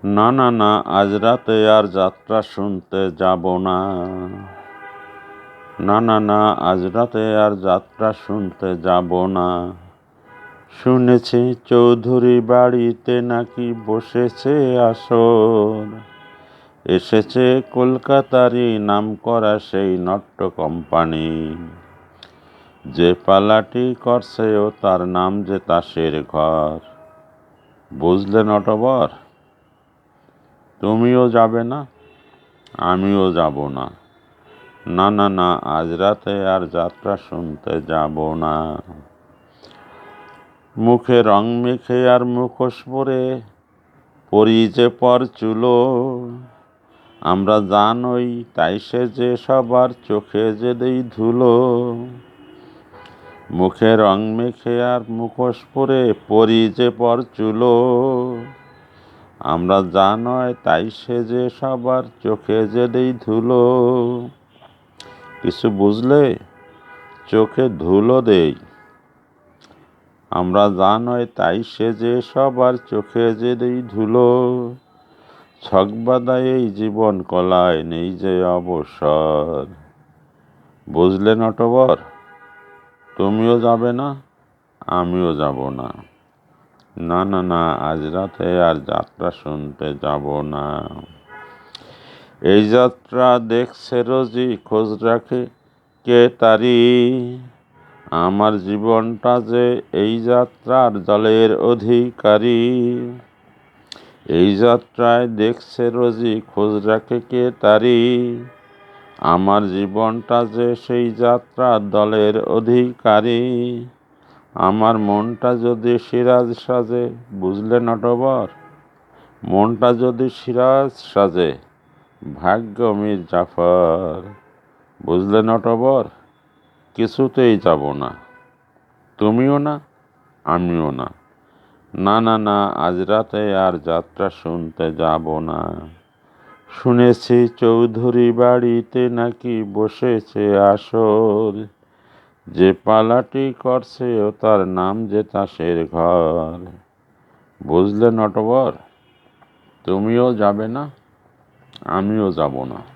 না না না, আজ রাতে আর যাত্রা শুনতে যাব না। না না না, আজ রাতে আর যাত্রা শুনতে যাব না। শুনেছি চৌধুরী বাড়িতে নাকি বসেছে আসর। এসেছে কলকাতারই নামকরা সেই নট্য কোম্পানি। যে পালাটি করছে ও তার নাম যে তাসের ঘর। বুঝলে নটবর? তুমিও যাবে না, আমিও যাব না। না না না, আজ রাতে আর যাত্রা শুনতে যাব না। মুখে রং মেখে আর মুখোশ পরে পরি যে পর চুলো। আমরা জানই তাই সে যে সবার চোখে যে দেই ধুলো। মুখে রং মেখে আর মুখোশ পরে পরি যে পর চুলো। আমরা জানই তাই সে যে সবার চোখে যে দেই ধুলো। কিছু বুঝলে? চোখে ধুলো দেই। আমরা জানই তাই সে যে সবার চোখে যে দেই ধুলো। ছকবাদা এই জীবন কলায় নেই যে অবসর। বুঝলে নটবর? তুমিও যাবে না, আমিও যাব না। না না না, আজ রাতে আর যাত্রা শুনতে যাব না। এই যাত্রা দেখছে রোজই, খোঁজ রাখে কে তারি। আমার জীবনটা যে এই যাত্রার দলের অধিকারী। এই যাত্রায় দেখছে রোজই, খোঁজ রাখে কে তারি। আমার জীবনটা যে সেই যাত্রার দলের অধিকারী। আমার মনটা যদি সিরাজ সাজে, বুঝলে নটবর? মনটা যদি সিরাজ সাজে, ভাগ্য মীর জাফর। বুঝলে নটবর? কিছুতেই যাব না। তুমিও না, আমিও না। না না না, আজ রাতে আর যাত্রা শুনতে যাব না। শুনেছি চৌধুরী বাড়িতে নাকি বসেছে আসর। যে পালাটি করছে ও তার নাম যে তাসের ঘর। বুঝলে নটবর? তুমিও যাবে না, আমিও যাব না।